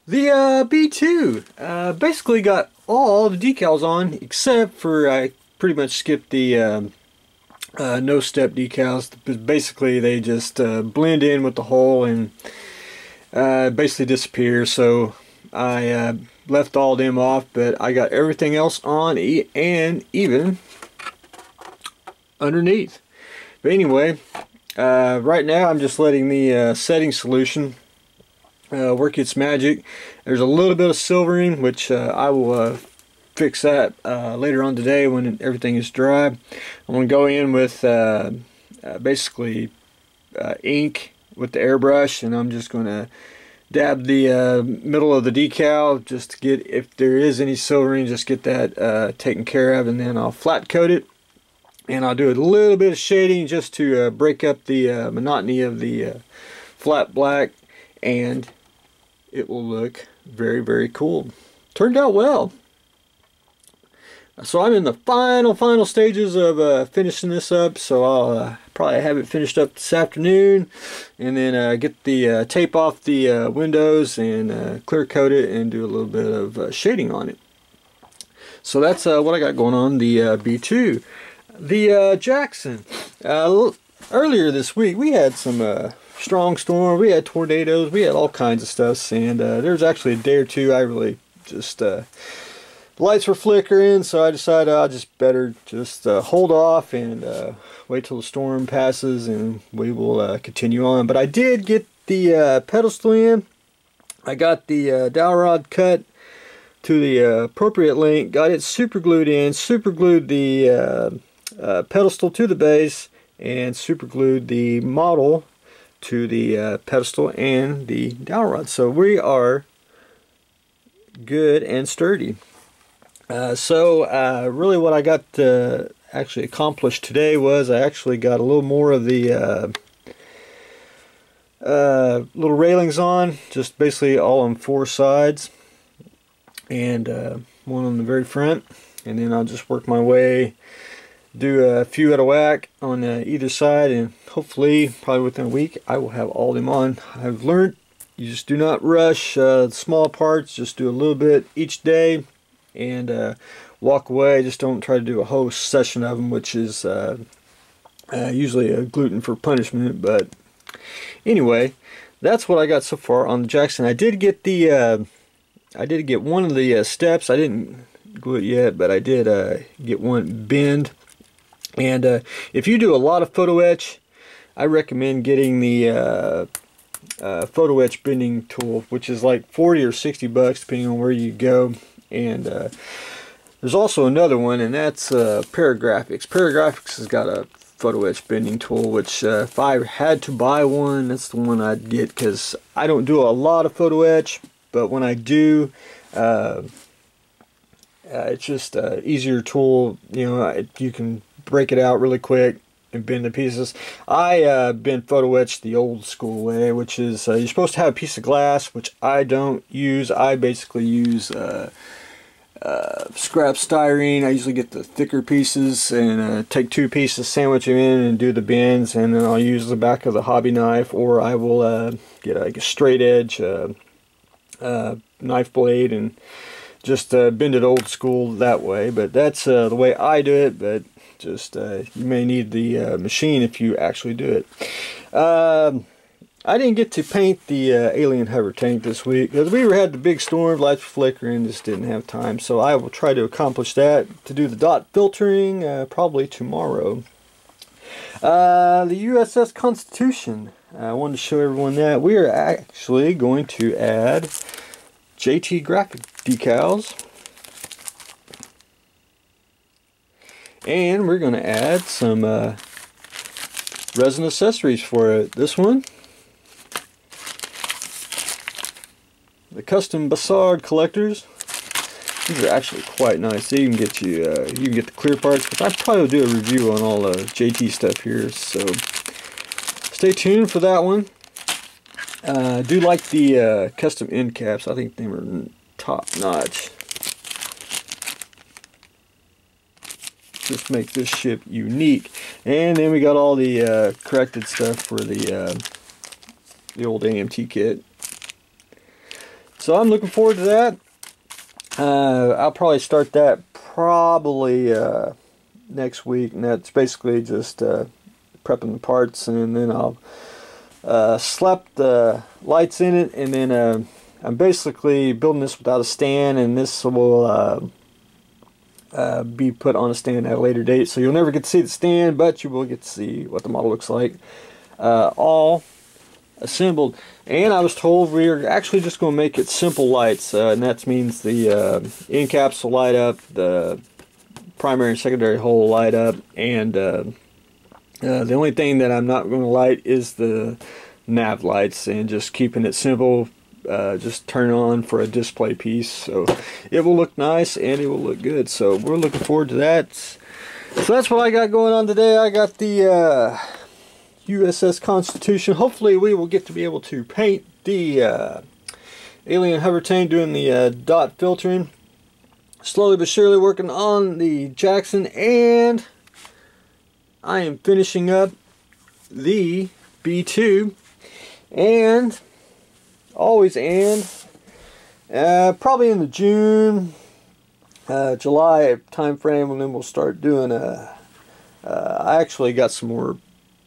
The B2 basically got all the decals on except for I pretty much skipped the no step decals. Basically they just blend in with the hole and basically disappear. So I left all them off, but I got everything else on and even underneath. But anyway, right now I'm just letting the setting solution work its magic. There's a little bit of silvering, which I will fix that later on today when everything is dry. I'm going to go in with basically ink with the airbrush, and I'm just going to dab the middle of the decal just to get, if there is any silvering, just get that taken care of, and then I'll flat coat it. And I'll do a little bit of shading just to break up the monotony of the flat black, and it will look very, very cool. Turned out well. So I'm in the final stages of finishing this up, so I'll probably have it finished up this afternoon, and then get the tape off the windows and clear coat it and do a little bit of shading on it. So that's what I got going on the B2. The Jackson. Earlier this week we had some strong storm, we had tornadoes, we had all kinds of stuff, and there's actually a day or two I really just the lights were flickering, so I decided I'll just better just hold off and wait till the storm passes and we will continue on. But I did get the pedestal in. I got the dowel rod cut to the appropriate length, got it super glued in, super glued the pedestal to the base, and super glued the model to the pedestal and the dowel rod. So we are good and sturdy. Really what I got actually accomplished today was I actually got a little more of the little railings on, just basically all on four sides, and one on the very front, and then I'll just work my way, do a few at a whack on either side, and hopefully probably within a week I will have all them on. I've learned you just do not rush small parts, just do a little bit each day and walk away. Just don't try to do a whole session of them, which is usually a gluten for punishment. But anyway, that's what I got so far on the Jackson. I did get the one of the steps. I didn't glue it yet, but I did get one bend. And if you do a lot of photo etch, I recommend getting the photo etch bending tool, which is like 40 or 60 bucks depending on where you go. And there's also another one, and that's Paragraphics. Paragraphics has got a photo etch bending tool, which if I had to buy one, that's the one I'd get, because I don't do a lot of photo etch, but when I do, it's just an easier tool. You know, you can break it out really quick and bend the pieces. I bend photo etch the old school way, which is you're supposed to have a piece of glass, which I don't use. I basically use scrap styrene. I usually get the thicker pieces and take two pieces, sandwich them in, and do the bends, and then I'll use the back of the hobby knife, or I will get like a straight edge knife blade and just bend it old school that way. But that's the way I do it, but just you may need the machine if you actually do it. I didn't get to paint the alien hover tank this week because we had the big storm, lights were flickering, just didn't have time. So I will try to accomplish that, to do the dot filtering probably tomorrow. The USS Constitution, I wanted to show everyone that. We are actually going to add JT graphic decals. And we're going to add some resin accessories for it. This one, the custom Bassard collectors. These are actually quite nice. They even get you, you can get the clear parts. But I'll probably do a review on all the JT stuff here, so stay tuned for that one. I do like the custom end caps. I think they were top notch. Just make this ship unique. And then we got all the corrected stuff for the old AMT kit. So I'm looking forward to that. I'll probably start that next week, and that's basically just prepping the parts, and then I'll slap the lights in it, and then I'm basically building this without a stand, and this will be put on a stand at a later date, so you'll never get to see the stand, but you will get to see what the model looks like all assembled. And I was told we're actually just going to make it simple lights, and that means the end caps will light up, the primary and secondary hole will light up, and the only thing that I'm not going to light is the nav lights, and just keeping it simple, just turn on for a display piece, so it will look nice and it will look good. So we're looking forward to that. So that's what I got going on today. I got the USS Constitution. Hopefully we will get to be able to paint the alien hover tank, doing the dot filtering. Slowly but surely working on the Jackson, and I am finishing up the B2, and probably in the June, July time frame, and then we'll start doing I actually got some more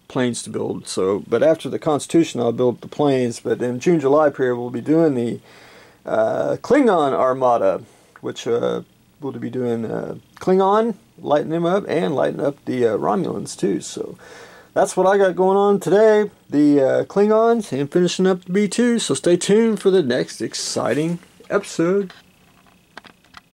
planes to build, so, but after the Constitution I'll build the planes, but in June, July period we'll be doing the Klingon Armada, which we'll be doing Klingon, lighting them up, and lighting up the Romulans too. So that's what I got going on today, the Klingons, and finishing up the B2, so stay tuned for the next exciting episode.